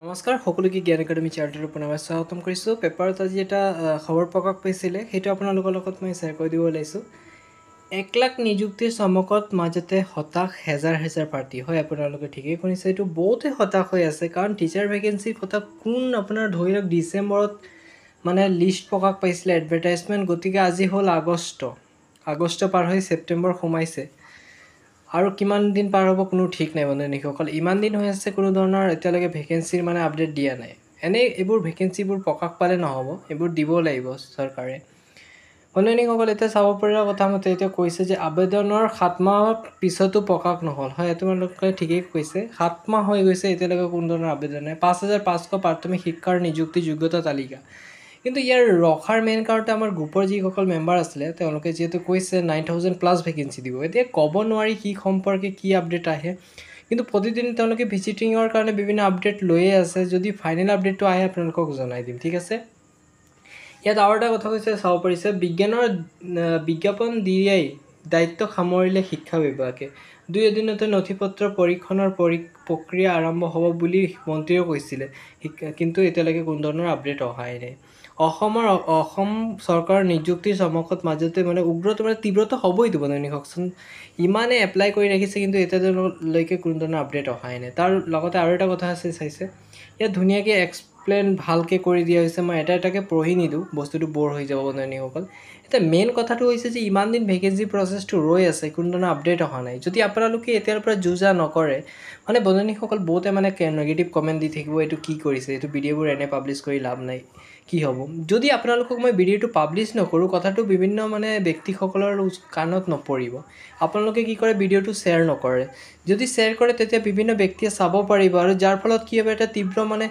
নমস্কাৰ সকলোকে জ্ঞান একাডেমি চেনেলটোৰ পুনৰবাৰ স্বাগতম কৰিছোঁ। পেপাৰত আজি এটা খবৰ প্ৰকাশ পাইছিলে, সেইটো আপোনালোকৰ লগত মই শ্বেয়াৰ কৰি দিব ওলাইছোঁ। 1 লাখ নিযুক্তিৰ চমকত মাজতে হতাশ হেজাৰ প্ৰাৰ্থী। হয়, আপোনালোকে ঠিকেই শুনিছে, এইটো বহুতে হতাশ হৈ আছে, কাৰণ টিচাৰ ভেকেঞ্চিৰ কথা কোন আপোনাৰ ধৰি লওক ডিচেম্বৰত মানে লিষ্ট প্ৰকাশ পাইছিলে, এডভাৰটাইজমেণ্ট। গতিকে আজি হ'ল আগষ্ট পাৰ হৈ ছেপ্টেম্বৰ সোমাইছে, আৰু কিমান দিন পাৰ হ'ব কোনো ঠিক নাই বন্ধুসকল। ইমান দিন হৈ আছে, কোনো ধৰণৰ এতিয়ালৈকে ভেকেঞ্চিৰ মানে আপডেট দিয়া নাই। এনেই এইবোৰ ভেকেঞ্চিবোৰ প্ৰকাশ পালে নহ'ব, এইবোৰ দিব লাগিব চৰকাৰে। বন্ধুসকল, এতিয়া চাব পৰা কথা মতে এতিয়া কৈছে যে আবেদনৰ 7 মাহৰ পিছতো প্ৰকাশ নহ'ল। হয়, তোমালোকে ঠিকেই কৈছে, 7 মাহ হৈ গৈছে, এতিয়ালৈকে কোনো ধৰণৰ আবেদন নাই। 5500 প্ৰাথমিক শিক্ষাৰ নিযুক্তি যোগ্যতা তালিকা। কিন্তু ইয়াৰ ৰখাৰ মেইন কাৰণটো আমাৰ গ্ৰুপৰ যিসকল মেম্বাৰ আছিলে, তেওঁলোকে যিহেতু কৈছে 9000+ ভেকেঞ্চি দিব। এতিয়া ক'ব নোৱাৰি কি সম্পৰ্কে কি আপডেট আহে, কিন্তু প্ৰতিদিন তেওঁলোকে ভিজিটিঙৰ কাৰণে বিভিন্ন আপডেট লৈয়ে আছে। যদি ফাইনেল আপডেটটো আহে আপোনালোকক জনাই দিম, ঠিক আছে। ইয়াত আৰু এটা কথা কৈছে, চাব পাৰিছে, বিজ্ঞাপন দিয়াই দায়িত্ব সামৰিলে শিক্ষা বিভাগে। 2 এদিনতে নথিপত্ৰ পৰীক্ষণৰ প্ৰক্ৰিয়া আৰম্ভ হ'ব বুলি মন্ত্ৰীয়ে কৈছিলে, কিন্তু এতিয়ালৈকে কোনো ধৰণৰ আপডেট অহাই নাই। অসম চৰকাৰৰ নিযুক্তিৰ চমকত মাজতে মানে তীব্ৰতা হ'বইতো বন্ধুসকল। ইমানে এপ্লাই কৰি ৰাখিছে, কিন্তু এতিয়ালৈকে কোনো ধৰণৰ আপডেট অহাই নাই। তাৰ লগতে আৰু এটা কথা আছে, চাইছে ইয়াত ধুনীয়াকৈ এক্সপ্লেইন ভালকৈ কৰি দিয়া হৈছে। মই এটাকে পঢ়ি নিদিওঁ, বস্তুটো ব'ৰ হৈ যাব বন্ধুসকল। এতিয়া মেইন কথাটো হৈছে যে ইমান দিন ভেকেঞ্চি প্ৰচেছটো ৰৈ আছে, কোনো ধৰণৰ আপডেট অহা নাই। যদি আপোনালোকে এতিয়াৰ পৰা যুঁজা নকৰে, মানে বন্ধুসকল বহুতে মানে নিগেটিভ কমেণ্ট দি থাকিব, এইটো কি কৰিছে, এইটো ভিডিঅ'বোৰ এনে পাব্লিছ কৰি লাভ নাই, কি হ'ব। যদি আপোনালোকক মই ভিডিঅ'টো পাব্লিছ নকৰোঁ, কথাটো বিভিন্ন মানে ব্যক্তিসকলৰ কাণত নপৰিব। আপোনালোকে কি কৰে, ভিডিঅ'টো শ্বেয়াৰ নকৰে। যদি শ্বেয়াৰ কৰে, তেতিয়া বিভিন্ন ব্যক্তিয়ে চাব পাৰিব, আৰু যাৰ ফলত কি হ'ব, এটা তীব্ৰ মানে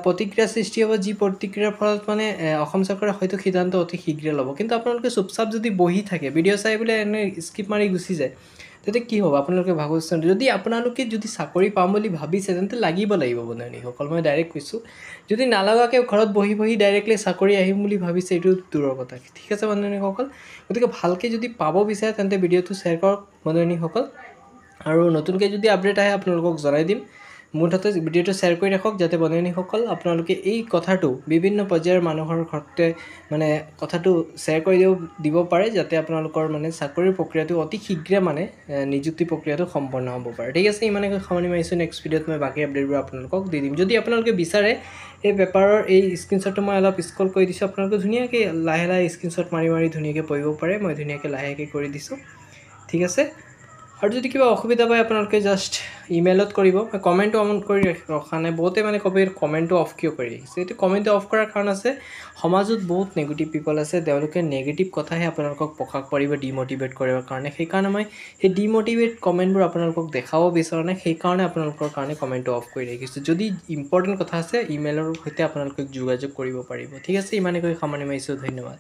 প্ৰতিক্ৰিয়াৰ সৃষ্টি হ'ব, যি প্ৰতিক্ৰিয়াৰ ফলত মানে অসম চৰকাৰে হয়তো সিদ্ধান্ত অতি শীঘ্ৰে ল'ব। কিন্তু আপোনালোকে চুপচাপ যদি বহি থাকে, ভিডিঅ' চাই বোলে এনে স্কিপ মাৰি গুচি যায়, তেতিয়া কি হ'ব আপোনালোকে ভাবকচোন। যদি আপোনালোকে চাকৰি পাম বুলি ভাবিছে, তেন্তে লাগিব বন্ধুসকল। মই ডাইৰেক্ট কৈছোঁ, যদি নালগাকৈ ঘৰত বহি ডাইৰেক্টলি চাকৰি আহিম বুলি ভাবিছে, এইটো দূৰৰ কথা, ঠিক আছে বন্ধুসকল। গতিকে ভালকৈ যদি পাব বিচাৰে, তেন্তে ভিডিঅ'টো শ্বেয়াৰ কৰক বন্ধুসকল, আৰু নতুনকৈ যদি আপডেট আহে আপোনালোকক জনাই দিম। মুঠতে ভিডিঅ'টো শ্বেয়াৰ কৰি ৰাখক, যাতে বন্ধুসকল আপোনালোকে এই কথাটো বিভিন্ন পৰ্যায়ৰ মানুহৰ ঘৰতে মানে কথাটো শ্বেয়াৰ কৰি দিব পাৰে, যাতে আপোনালোকৰ মানে চাকৰিৰ প্ৰক্ৰিয়াটো অতি শীঘ্ৰে মানে নিযুক্তি প্ৰক্ৰিয়াটো সম্পন্ন হ'ব পাৰে, ঠিক আছে। ইমানকৈ সামৰণি মাৰিছোঁ। নেক্সট ভিডিঅ'ত মই বাকী আপডেটবোৰ আপোনালোকক দি দিম। যদি আপোনালোকে বিচাৰে, এই পেপাৰৰ এই স্ক্ৰীনশ্বটটো মই অলপ স্ক্ৰল কৰি দিছোঁ, আপোনালোকে ধুনীয়াকৈ লাহে স্ক্ৰীনশ্বট মাৰি ধুনীয়াকৈ পঢ়িব পাৰে। মই ধুনীয়াকৈ লাহেকৈ কৰি দিছোঁ, ঠিক আছে। আৰু যদি কিবা অসুবিধা পায়, আপোনালোকে জাষ্ট ইমেইলত কৰিব। মই কমেণ্টটো অন কৰি ৰখা নাই, বহুতে মানে কমেণ্টটো অফ কিয় কৰি ৰাখিছে। এইটো কমেণ্টটো অফ কৰাৰ কাৰণ আছে, সমাজত বহুত নেগেটিভ পিপল আছে, তেওঁলোকে নেগেটিভ কথাহে আপোনালোকক প্ৰকাশ কৰিব, ডিম'টিভেট কৰিবৰ কাৰণে। সেইকাৰণে মই সেই ডিম'টিভেট কমেণ্টবোৰ আপোনালোকক দেখাব বিচৰা নাই, সেইকাৰণে আপোনালোকৰ কাৰণে কমেণ্টটো অফ কৰি ৰাখিছোঁ। যদি ইম্পৰ্টেণ্ট কথা আছে, ইমেইলৰ সৈতে আপোনালোকে যোগাযোগ কৰিব পাৰিব, ঠিক আছে। ইমানকৈ সামৰণি মাৰিছোঁ, ধন্যবাদ।